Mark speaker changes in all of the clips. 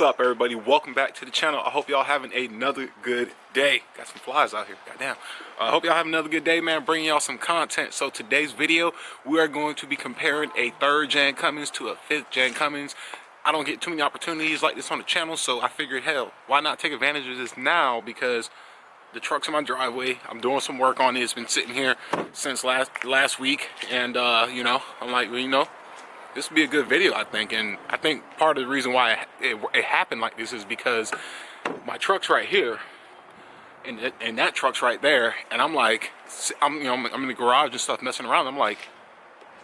Speaker 1: What's up, everybody? Welcome back to the channel. I hope y'all having another good day. Got some flies out here, goddamn. I hope y'all having another good day, man. Bringing y'all some content. So today's video, we are going to be comparing a 3rd gen Cummins to a 5th gen Cummins. I don't get too many opportunities like this on the channel, so I figured, hell, why not take advantage of this now? Because the truck's in my driveway. I'm doing some work on it. It's been sitting here since last week, and you know, I'm like, well, you know, this would be a good video, I think. And I think part of the reason why it happened like this is because my truck's right here and that truck's right there, and I'm like, I'm in the garage and stuff messing around. I'm like,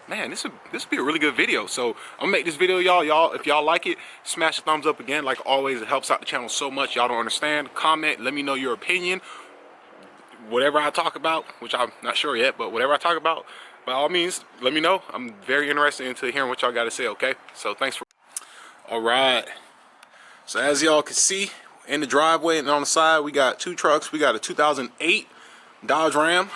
Speaker 1: man, this would be a really good video. So I'm gonna make this video, y'all. If y'all like it, smash the thumbs up again. Like always, it helps out the channel so much. Y'all don't understand. Comment, let me know your opinion. Whatever I talk about, which I'm not sure yet, but whatever I talk about, by all means, let me know. I'm very interested into hearing what y'all got to say, okay? So thanks for... All right. So as y'all can see, in the driveway and on the side, we got two trucks. We got a 2008 Dodge Ram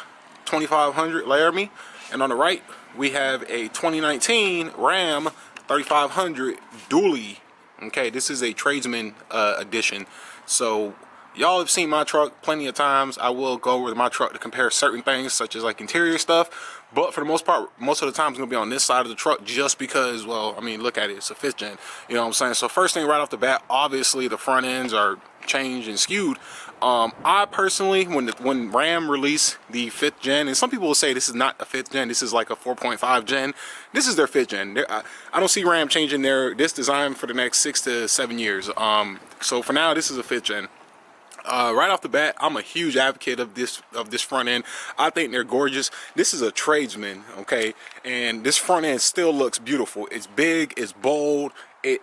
Speaker 1: 2500 Laramie. And on the right, we have a 2019 Ram 3500 Dually. Okay, this is a tradesman edition. So y'all have seen my truck plenty of times. I will go over my truck to compare certain things, such as like interior stuff. But for the most part, most of the time it's gonna be on this side of the truck, just because, well, I mean, look at it, it's a 5th gen. You know what I'm saying? So first thing right off the bat, obviously the front ends are changed and skewed. I personally, when Ram released the 5th gen, and some people will say this is not a 5th gen, this is like a 4.5 gen. This is their 5th gen. I don't see Ram changing this design for the next 6 to 7 years. So for now, this is a 5th gen. Right off the bat, I'm a huge advocate of this front end. I think they're gorgeous. This is a tradesman, okay, and this front end still looks beautiful. It's big, it's bold, it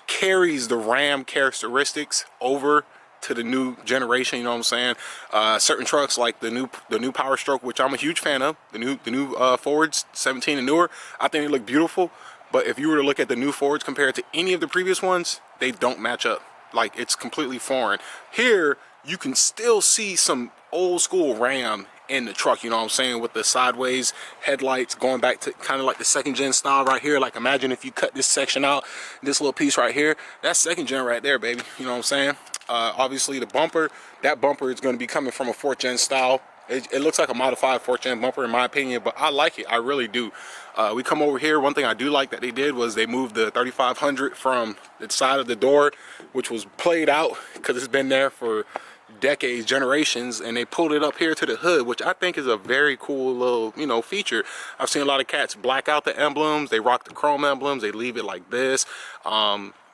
Speaker 1: carries the Ram characteristics over to the new generation. You know what I'm saying? Certain trucks like the new Power Stroke, which I'm a huge fan of, the new Fords 17 and newer, I think they look beautiful. But if you were to look at the new Fords compared to any of the previous ones, they don't match up. Like, it's completely foreign. Here you can still see some old school Ram in the truck, you know what I'm saying, with the sideways headlights, going back to kind of like the 2nd gen style right here. Like, imagine if you cut this section out, this little piece right here, that's 2nd gen right there, baby. You know what I'm saying? Obviously the bumper, that bumper is going to be coming from a 4th gen style. It looks like a modified 4th gen bumper in my opinion, but I like it. I really do. We come over here, one thing I do like that they did was they moved the 3500 from the side of the door, which was played out because it's been there for decades, generations, and they pulled it up here to the hood, which I think is a very cool little, you know, feature. I've seen a lot of cats black out the emblems, they rock the chrome emblems, they leave it like this.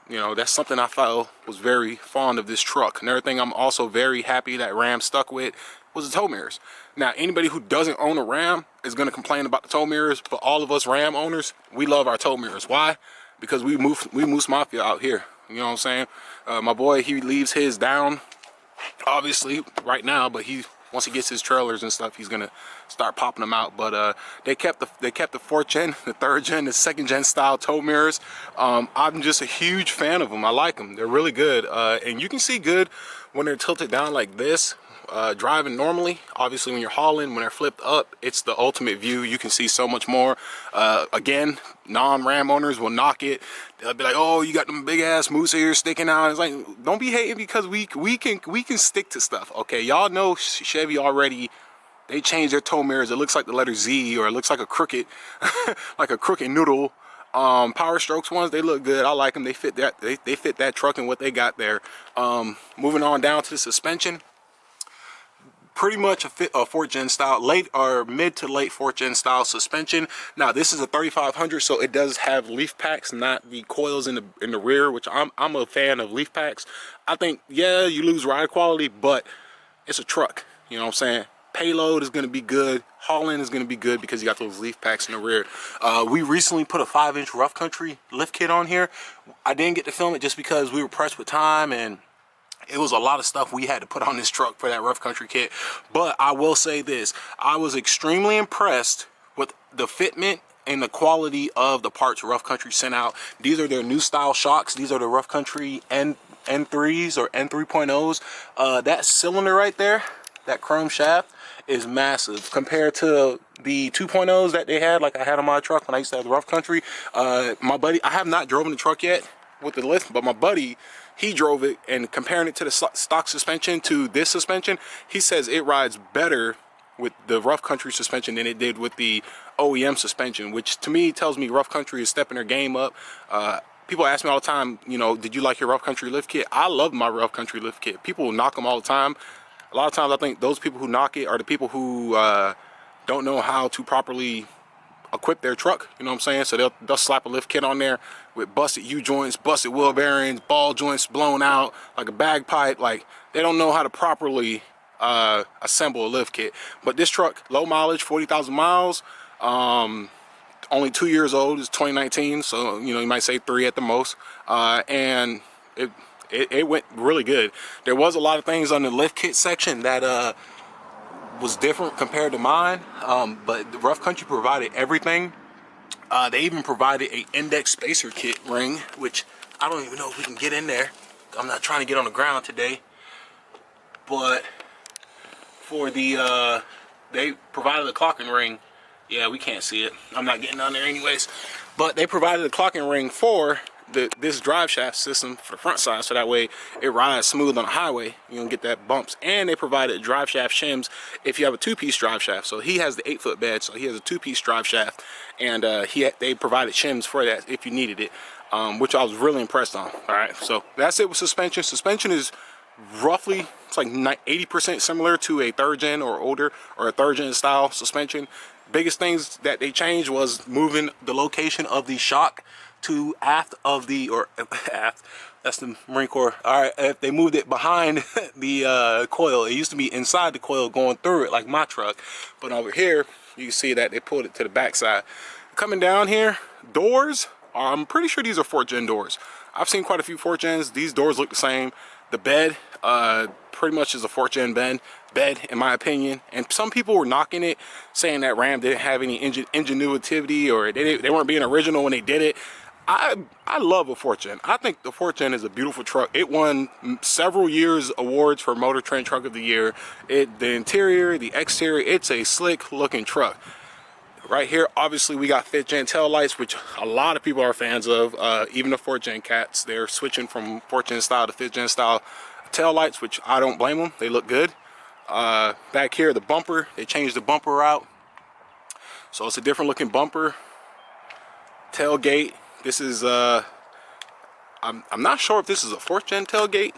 Speaker 1: You know, that's something I felt was very fond of this truck. Another thing I'm also very happy that Ram stuck with was the tow mirrors. Now, anybody who doesn't own a Ram is going to complain about the tow mirrors, but all of us Ram owners, we love our tow mirrors. Why? Because we Moose Mafia out here. You know what I'm saying? My boy, he leaves his down, obviously, right now, but once he gets his trailers and stuff, he's gonna start popping them out. But they kept the 4th gen, the 3rd gen, the 2nd gen style tow mirrors. I'm just a huge fan of them. I like them. They're really good, and you can see good when they're tilted down like this. Driving normally, obviously when you're hauling, when they're flipped up, it's the ultimate view. You can see so much more. Again, non-Ram owners will knock it. They'll be like, oh, you got them big ass moose ears sticking out. It's like, don't be hating because we can stick to stuff. Okay, y'all know Chevy already, they changed their tow mirrors. It looks like the letter Z, or it looks like a crooked like a crooked noodle. Power Strokes ones, they look good. I like them. They fit that they fit that truck and what they got there. Moving on down to the suspension, pretty much a 4th gen style, late or mid to late 4th gen style suspension. Now this is a 3500, so it does have leaf packs, not the coils in the rear, which I'm a fan of leaf packs. I think, yeah, you lose ride quality, but it's a truck. You know what I'm saying? Payload is going to be good. Hauling is going to be good because you got those leaf packs in the rear. We recently put a 5-inch rough country lift kit on here. I didn't get to film it just because we were pressed with time, and it was a lot of stuff we had to put on this truck for that rough country kit. But I will say this, I was extremely impressed with the fitment and the quality of the parts rough country sent out. These are their new style shocks. These are the rough country N3s or N3.0s. That cylinder right there, that chrome shaft, is massive compared to the 2.0s that they had, like I had on my truck when I used to have the rough country. My buddy, I have not driven the truck yet with the lift, but my buddy he drove it, and comparing it to the stock suspension to this suspension, he says it rides better with the rough country suspension than it did with the OEM suspension, which to me tells me rough country is stepping their game up. People ask me all the time, you know, did you like your rough country lift kit? I love my rough country lift kit. People will knock them all the time. A lot of times I think those people who knock it are the people who don't know how to properly equip their truck, you know what I'm saying? So they'll slap a lift kit on there with busted U-joints, busted wheel bearings, ball joints blown out like a bagpipe. Like, they don't know how to properly assemble a lift kit. But this truck, low mileage, 40,000 miles, only 2 years old. It's 2019, so you know, you might say 3 at the most, and it went really good. There was a lot of things on the lift kit section that was different compared to mine, but the rough country provided everything. They even provided a index spacer kit ring, which I don't even know if we can get in there. I'm not trying to get on the ground today, but for the they provided a clocking ring. Yeah, we can't see it. I'm not getting on there anyways. But they provided a clocking ring for this drive shaft system for the front side, so that way it rides smooth on the highway. You don't get that bumps. And they provided drive shaft shims if you have a 2-piece drive shaft. So he has the 8-foot bed, so he has a 2-piece drive shaft, and they provided shims for that if you needed it, which I was really impressed on. All right, so that's it with suspension. Suspension is roughly, it's like 80% similar to a 3rd gen or older, or a 3rd gen style suspension. Biggest things that they changed was moving the location of the shock to aft of the, or aft, that's the Marine Corps. All right, if they moved it behind the coil. It used to be inside the coil going through it like my truck, but over here you can see that they pulled it to the back side. Coming down here, doors, I'm pretty sure these are 4th gen doors. I've seen quite a few 4th gens. These doors look the same. The bed pretty much is a 4th gen bed in my opinion, and some people were knocking it, saying that Ram didn't have any ingenuity, or they weren't being original when they did it. I love a 4th gen. I think the 4th gen is a beautiful truck. It won several years awards for Motor Trend Truck of the Year. The interior, the exterior, it's a slick looking truck. Right here, obviously, we got 5th gen tail lights, which a lot of people are fans of. Even the 4th gen cats, they're switching from 4th gen style to 5th gen style tail lights, which I don't blame them. They look good. Back here, the bumper, they changed the bumper out, so it's a different looking bumper. Tailgate, this is I'm not sure if this is a 4th gen tailgate.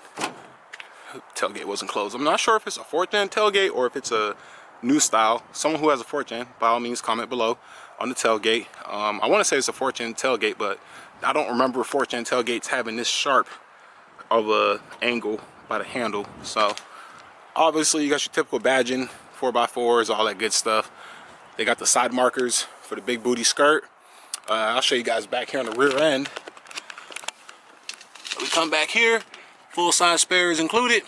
Speaker 1: Tailgate wasn't closed. I'm not sure if it's a 4th gen tailgate or if it's a new style. Someone who has a 4th gen, by all means, comment below on the tailgate. I want to say it's a 4th gen tailgate, but I don't remember 4th gen tailgates having this sharp of a angle by the handle. So obviously you got your typical badging, 4x4s, all that good stuff. They got the side markers for the big booty skirt. I'll show you guys back here on the rear end. So we come back here, full size spares included,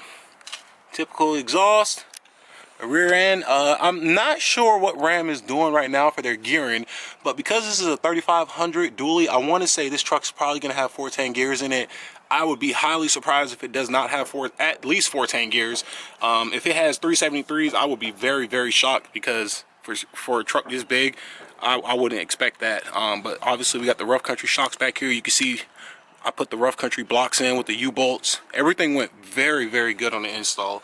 Speaker 1: typical exhaust, a rear end. I'm not sure what Ram is doing right now for their gearing, but because this is a 3500 dually, I want to say this truck's probably going to have 410 gears in it. I would be highly surprised if it does not have at least 410 gears. If it has 373s, I would be very, very shocked, because for a truck this big, I wouldn't expect that. But obviously we got the rough country shocks back here. You can see I put the rough country blocks in with the U-bolts. Everything went very, very good on the install.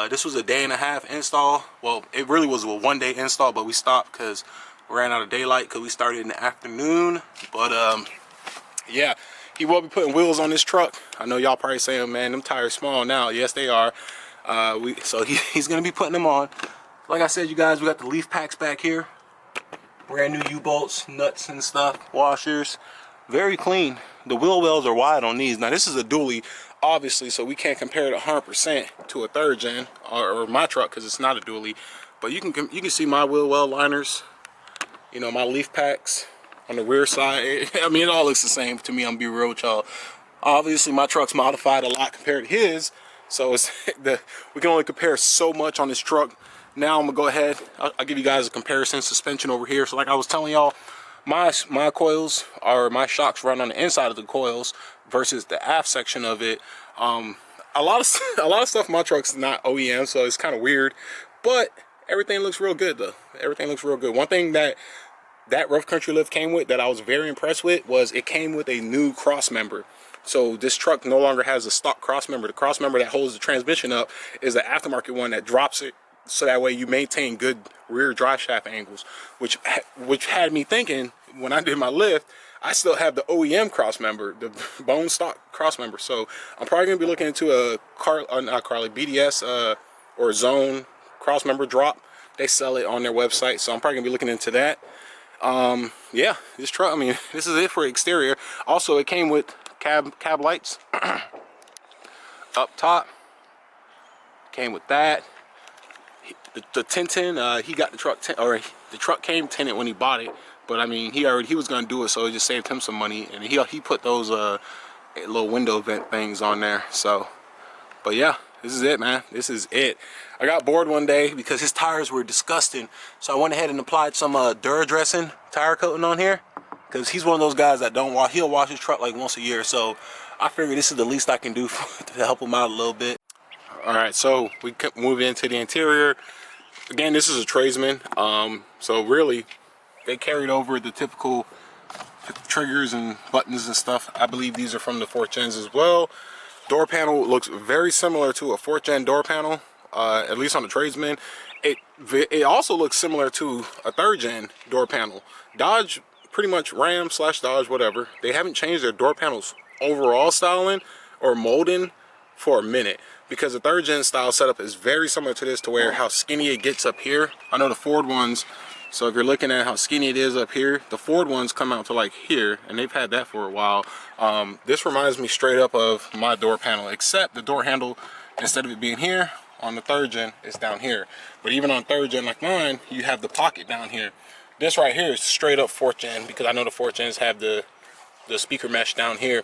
Speaker 1: This was a 1.5 day install. Well, it really was a 1-day install, but we stopped because we ran out of daylight because we started in the afternoon. But yeah, he will be putting wheels on this truck. I know y'all probably saying, man, them tires small now. Yes, they are. So he's gonna be putting them on. Like I said, you guys, we got the leaf packs back here. Brand new U-bolts, nuts and stuff, washers. Very clean. The wheel wells are wide on these. Now this is a dually, obviously, so we can't compare it 100% to a 3rd gen or my truck, because it's not a dually. But you can see my wheel well liners. You know, my leaf packs on the rear side. I mean, it all looks the same to me. I'm gonna be real with y'all. Obviously, my truck's modified a lot compared to his, so it's we can only compare so much on this truck. Now I'm gonna go ahead. I'll give you guys a comparison. Suspension over here. So like I was telling y'all, my coils, or my shocks, run on the inside of the coils versus the aft section of it. A lot of stuff in my truck's not OEM, so it's kind of weird, but everything looks real good though. Everything looks real good. One thing that rough country lift came with that I was very impressed with was it came with a new cross member. So this truck no longer has a stock cross member. The cross member that holds the transmission up is the aftermarket one that drops it, so that way you maintain good rear drive shaft angles, which had me thinking when I did my lift, I still have the OEM cross member, the bone stock cross member. So I'm probably gonna be looking into a BDS or Zone cross member drop. They sell it on their website, so I'm probably gonna be looking into that. Yeah, this truck, I mean, this is it for exterior. Also, it came with cab lights up top. Came with that. The tinting, he got the truck the truck came tinted when he bought it, but I mean he was gonna do it, so it just saved him some money, and he put those little window vent things on there. So, but yeah, this is it, man. This is it. I got bored one day because his tires were disgusting, so I went ahead and applied some Duradressing tire coating on here, because he's one of those guys that don't wash. He'll wash his truck like once a year, so I figured this is the least I can do to help him out a little bit. All right, so we move into the interior. Again, this is a tradesman, so really they carried over the typical triggers and buttons and stuff. I believe these are from the 4th gens as well. Door panel looks very similar to a 4th gen door panel, at least on the tradesman. It also looks similar to a 3rd gen door panel. Dodge, pretty much Ram / Dodge, whatever, they haven't changed their door panels overall styling or molding for a minute, because the 3rd gen style setup is very similar to this, to where how skinny it gets up here. I know the Ford ones, so if you're looking at how skinny it is up here, the Ford ones come out to like here, and they've had that for a while. This reminds me straight up of my door panel, except the door handle, instead of it being here on the 3rd gen, it's down here. But even on 3rd gen like mine, you have the pocket down here. This right here is straight up 4th gen, because I know the 4th gens have the speaker mesh down here.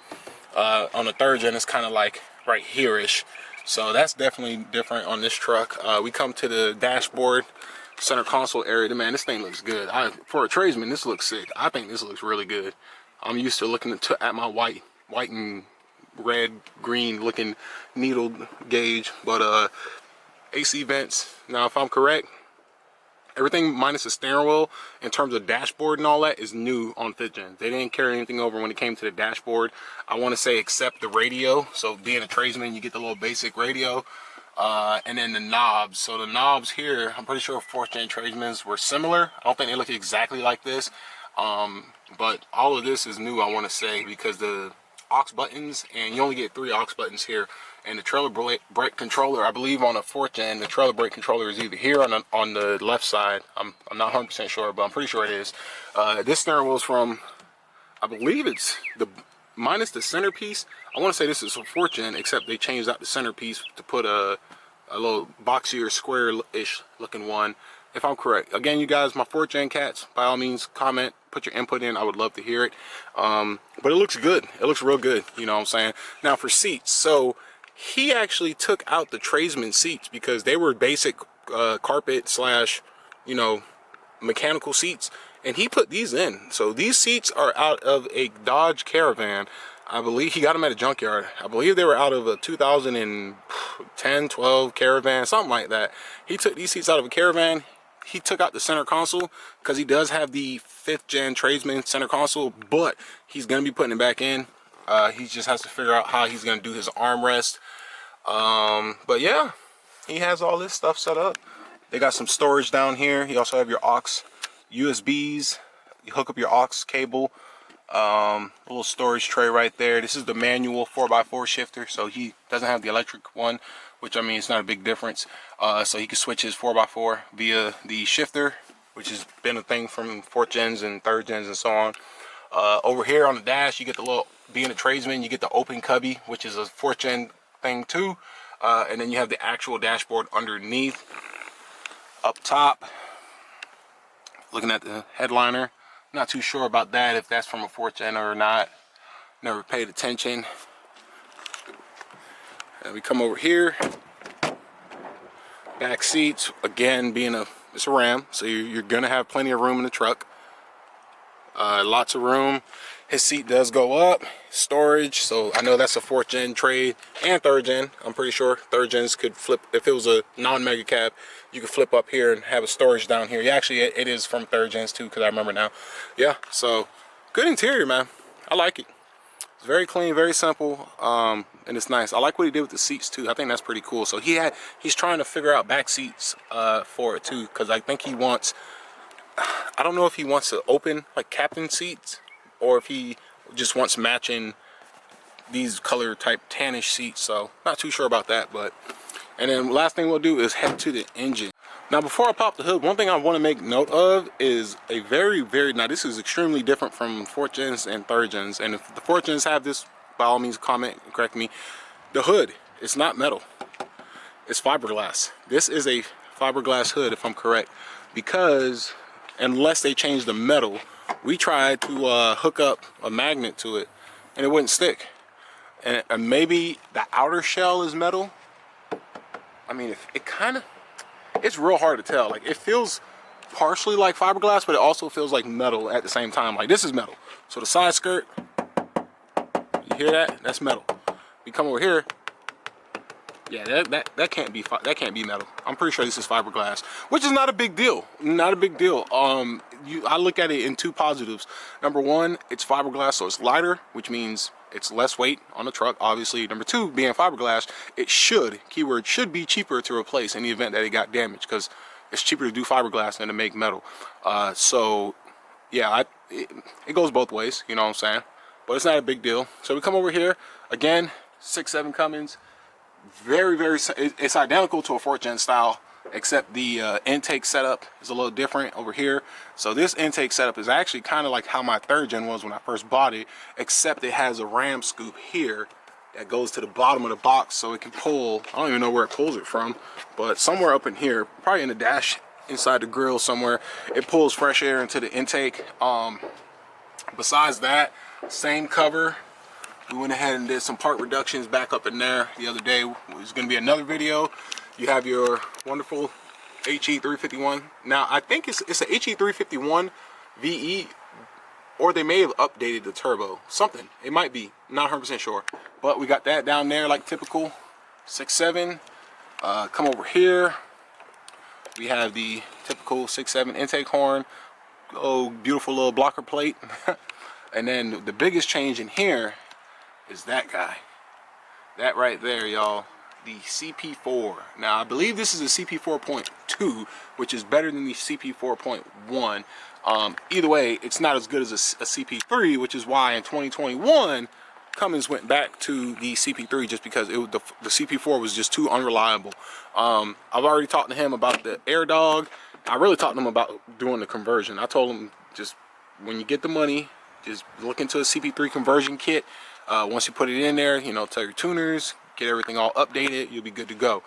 Speaker 1: On the 3rd gen, it's kind of like right here-ish. So that's definitely different on this truck. We come to the dashboard, center console area. Man, this thing looks good. For a tradesman, this looks sick. I think this looks really good. I'm used to looking at my white and red, green looking needle gauge, but AC vents. Now, if I'm correct, everything minus the steering wheel in terms of dashboard and all that is new on 5th gen. They didn't carry anything over when it came to the dashboard. I want to say except the radio. So being a tradesman, you get the little basic radio, and then the knobs. So the knobs here, I'm pretty sure 4th gen tradesmen were similar. I don't think they look exactly like this, but all of this is new, I want to say, because the aux buttons, and you only get 3 aux buttons here, and the trailer brake controller, I believe on a 4th gen, the trailer brake controller is either here on the left side. I'm not 100% sure, but I'm pretty sure it is. This steering wheel is from, I believe it's minus the centerpiece. I want to say this is a 4th gen, except they changed out the centerpiece to put a little boxier, square-ish looking one, if I'm correct. Again, you guys, my 4th gen cats, by all means, comment, put your input in. I would love to hear it. But it looks good. It looks real good, you know what I'm saying? Now for seats, so he actually took out the tradesman seats because they were basic carpet / you know, mechanical seats, and he put these in. So these seats are out of a Dodge Caravan. I believe he got them at a junkyard. I believe they were out of a 2010, 12 Caravan, something like that. He took these seats out of a Caravan. He took out the center console because he does have the 5th gen tradesman center console, but he's gonna be putting it back in. He just has to figure out how he's gonna do his armrest. But yeah, he has all this stuff set up. They got some storage down here. You also have your aux USBs. You hook up your aux cable. A little storage tray right there. This is the manual 4x4 shifter, so he doesn't have the electric one, which I mean it's not a big difference. So he can switch his 4x4 via the shifter, which has been a thing from 4th gens and 3rd gens and so on. Over here on the dash, you get the little, being a tradesman, you get the open cubby, which is a 4th gen thing too. And then you have the actual dashboard underneath. Up top, looking at the headliner, not too sure about that, if that's from a 4th gen or not. Never paid attention. And we come over here. Back seats, again, being it's a Ram, so you're gonna have plenty of room in the truck. Lots of room. His seat does go up, storage, so I know that's a 4th gen trade and 3rd gen. I'm pretty sure 3rd gens could flip. If it was a non-mega cab, you could flip up here and have a storage down here. Yeah, actually it is from 3rd gens too, because I remember now. Yeah, so good interior, man. I like it. It's very clean, very simple, and it's nice. I like what he did with the seats too. I think that's pretty cool. So he's trying to figure out back seats for it too, because I think he wants, I don't know if he wants to open like captain seats or if he just wants matching these color type tannish seats. So not too sure about that, but and then last thing we'll do is head to the engine. Now before I pop the hood, one thing I want to make note of is a now this is extremely different from 4th gens and 3rd gens, and if the 4th gens have this, by all means comment and correct me. The hood, it's not metal, it's fiberglass. This is a fiberglass hood if I'm correct, because unless they change the metal, we tried to hook up a magnet to it and it wouldn't stick. And maybe the outer shell is metal. I mean, if it kind of, it's real hard to tell. Like, it feels partially like fiberglass, but it also feels like metal at the same time. Like, this is metal. So the side skirt, you hear that? That's metal. You come over here, yeah, that can't be metal. I'm pretty sure this is fiberglass, which is not a big deal. Not a big deal. I look at it in two positives. Number one, it's fiberglass, so it's lighter, which means it's less weight on the truck, obviously. Number two, being fiberglass, it should, keyword, should be cheaper to replace in the event that it got damaged, because it's cheaper to do fiberglass than to make metal. So yeah, it goes both ways, you know what I'm saying? But it's not a big deal. So we come over here, again, 6.7 Cummins. It's identical to a 4th gen style, except the intake setup is a little different over here. So this intake setup is actually kind of like how my 3rd gen was when I first bought it, except it has a ram scoop here that goes to the bottom of the box, so it can pull, I don't even know where it pulls it from, but somewhere up in here, probably in the dash inside the grill somewhere, it pulls fresh air into the intake. Besides that, same cover. We went ahead and did some part reductions back up in there the other day. It's going to be another video. You have your wonderful HE351. Now, I think it's a HE351 VE, or they may have updated the turbo. Something. It might be. Not 100% sure. But we got that down there like typical 6.7. Come over here. We have the typical 6.7 intake horn. Oh, beautiful little blocker plate. And then the biggest change in here is that guy. That right there, y'all. The CP4. Now, I believe this is a CP4.2, which is better than the CP4.1. Either way, it's not as good as a CP3, which is why in 2021, Cummins went back to the CP3 just because the CP4 was just too unreliable. I've already talked to him about the air dog. I really talked to him about doing the conversion. I told him, just when you get the money, just look into a CP3 conversion kit. Once you put it in there, you know, tell your tuners, get everything all updated, you'll be good to go.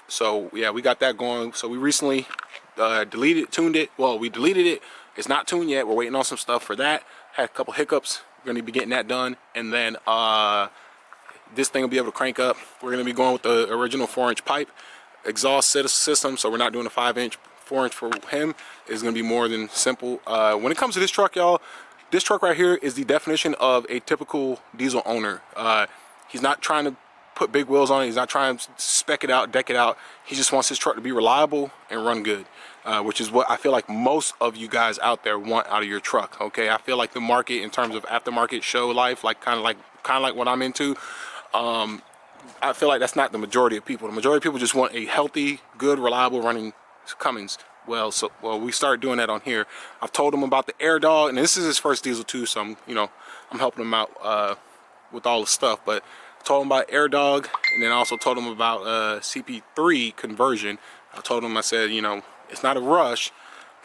Speaker 1: So yeah, we got that going. So we recently tuned it. Well, we deleted it. It's not tuned yet. We're waiting on some stuff for that. Had a couple hiccups. We're going to be getting that done. And then this thing will be able to crank up. We're going to be going with the original 4-inch pipe exhaust system. So we're not doing a 5-inch. 4-inch for him is going to be more than simple. When it comes to this truck, y'all, this truck right here is the definition of a typical diesel owner. He's not trying to put big wheels on it. He's not trying to spec it out, deck it out. He just wants his truck to be reliable and run good, which is what I feel like most of you guys out there want out of your truck. Okay, I feel like the market in terms of aftermarket show life, like kind of like what I'm into. I feel like that's not the majority of people. The majority of people just want a healthy, good, reliable running Cummins. Well, we started doing that on here. I've told him about the air dog, and this is his first diesel too, so I'm helping him out with all the stuff. But I told him about air dog, and then I also told him about CP3 conversion. I told him, I said, it's not a rush,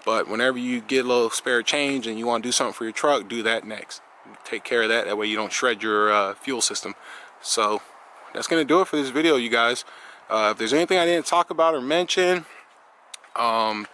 Speaker 1: but whenever you get a little spare change and you want to do something for your truck, do that next. Take care of that. That way you don't shred your fuel system. So that's gonna do it for this video, you guys. If there's anything I didn't talk about or mention, by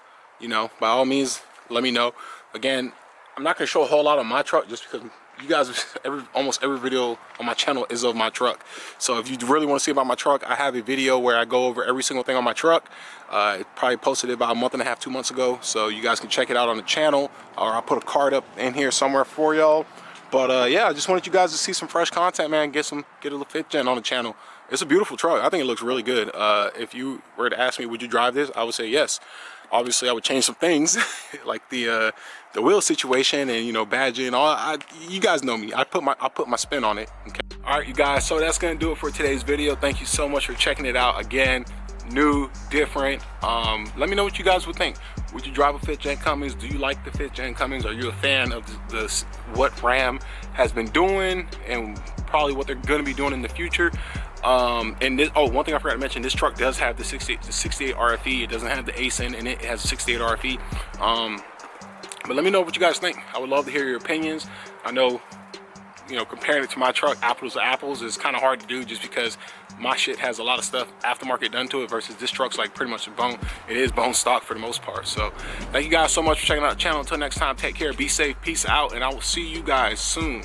Speaker 1: all means, let me know. Again, I'm not gonna show a whole lot on my truck just because you guys, almost every video on my channel is of my truck. So if you really want to see about my truck, I have a video where I go over every single thing on my truck. Probably posted it about a month and a half, 2 months ago, so you guys can check it out on the channel, or I'll put a card up in here somewhere for y'all. But yeah, I just wanted you guys to see some fresh content, man. Get a little 5th gen on the channel. It's a beautiful truck. I think it looks really good. If you were to ask me, would you drive this? I would say yes. Obviously, I would change some things, like the wheel situation and, you know, badging. You guys know me. I put my spin on it. Okay. All right, you guys. So that's gonna do it for today's video. Thank you so much for checking it out. Again, new, different. Let me know what you guys would think. Would you drive a 5th gen Cummins? Do you like the 5th gen Cummins? Are you a fan of what Ram has been doing and probably what they're going to be doing in the future? And this, oh, one thing I forgot to mention, this truck does have the 68 RFE. It doesn't have the ASIN in it. It has a 68 RFE. But let me know what you guys think. I would love to hear your opinions. I know, you know, comparing it to my truck, apples to apples, is kind of hard to do just because my shit has a lot of stuff aftermarket done to it versus this truck's like pretty much a bone. It is bone stock for the most part. So thank you guys so much for checking out the channel. Until next time, take care, be safe, peace out, and I will see you guys soon.